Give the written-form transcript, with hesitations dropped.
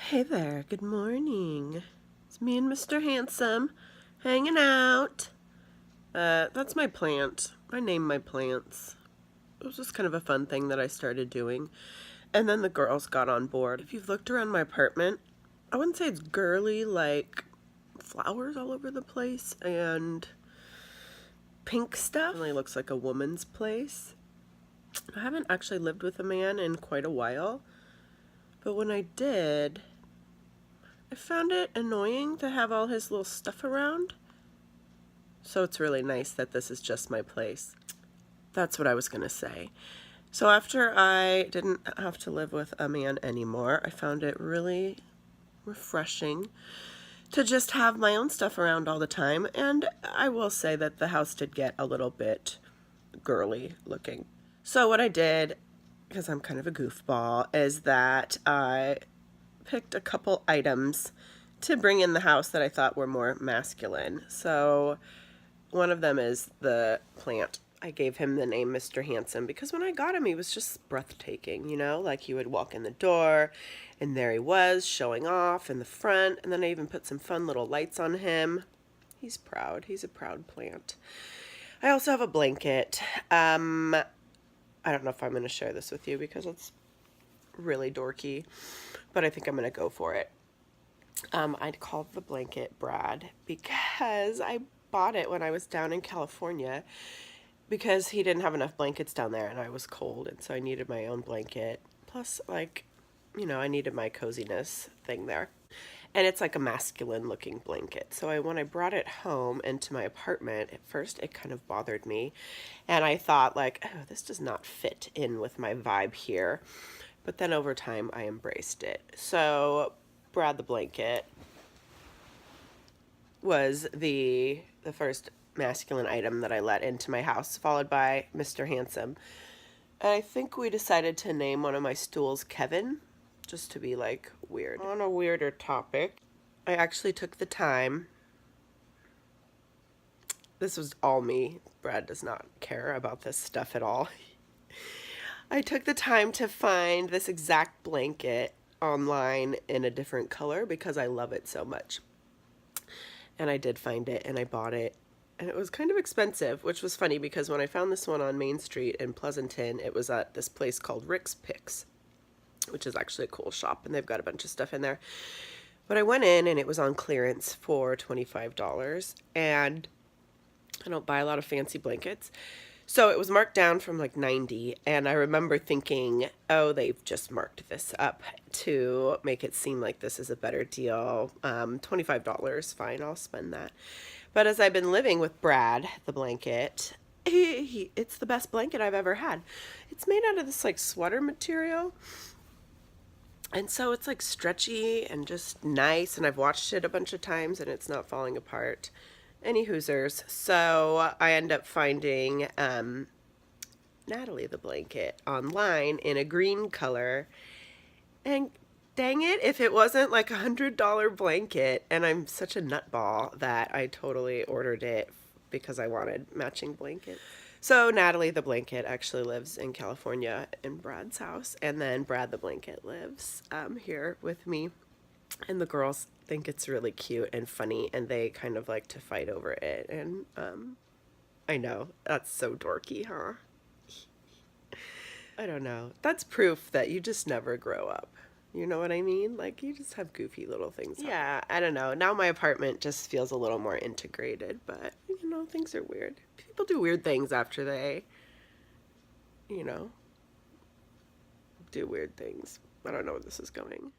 Hey there, good morning. It's me and Mr. Handsome hanging out. That's my plant. I name my plants. It was just kind of a fun thing that I started doing. And then the girls got on board. If you've looked around my apartment, I wouldn't say it's girly, like flowers all over the place and pink stuff. It really looks like a woman's place. I haven't actually lived with a man in quite a while, but when I did, I found it annoying to have all his little stuff around. So it's really nice that this is just my place. That's what I was gonna say. So after I didn't have to live with a man anymore, I found it really refreshing to just have my own stuff around all the time. And I will say that the house did get a little bit girly looking. So what I did, because I'm kind of a goofball, is that I picked a couple items to bring in the house that I thought were more masculine. So one of them is the plant. I gave him the name Mr. Handsome because when I got him, he was just breathtaking, you know? Like, he would walk in the door and there he was showing off in the front, and then I even put some fun little lights on him. He's proud. He's a proud plant. I also have a blanket. I don't know if I'm going to share this with you because it's really dorky, but I think I'm going to go for it. I'd called the blanket Brad because I bought it when I was down in California because he didn't have enough blankets down there and I was cold, and so I needed my own blanket. Plus, like, you know, I needed my coziness thing there. And it's like a masculine looking blanket. So when I brought it home into my apartment, at first it kind of bothered me. And I thought, like, oh, this does not fit in with my vibe here. But then over time, I embraced it. So Brad the blanket was the first masculine item that I let into my house, followed by Mr. Handsome. And I think we decided to name one of my stools Kevin, just to be like weird. On a weirder topic, I actually took the time. This was all me. Brad does not care about this stuff at all. I took the time to find this exact blanket online in a different color because I love it so much. And I did find it and I bought it. And it was kind of expensive, which was funny because when I found this one on Main Street in Pleasanton, it was at this place called Rick's Picks, which is actually a cool shop, and they've got a bunch of stuff in there. But I went in and it was on clearance for $25, and I don't buy a lot of fancy blankets. So it was marked down from like 90, and I remember thinking, oh, they've just marked this up to make it seem like this is a better deal. $25, fine, I'll spend that. But as I've been living with Brad, the blanket, it's the best blanket I've ever had. It's made out of this like sweater material, and so it's like stretchy and just nice, and I've watched it a bunch of times and it's not falling apart. Any hoosers. So I end up finding Natalie the blanket online in a green color, and dang it, if it wasn't like $100 blanket, and I'm such a nutball that I totally ordered it because I wanted matching blankets. So Natalie the blanket actually lives in California in Brad's house, and then Brad the blanket lives here with me. And the girls think it's really cute and funny, and they kind of like to fight over it. And I know, that's so dorky, huh? I don't know. That's proof that you just never grow up. You know what I mean? Like, you just have goofy little things. Yeah, I don't know. Now my apartment just feels a little more integrated, but, you know, things are weird. People do weird things after they, you know, do weird things. I don't know where this is going.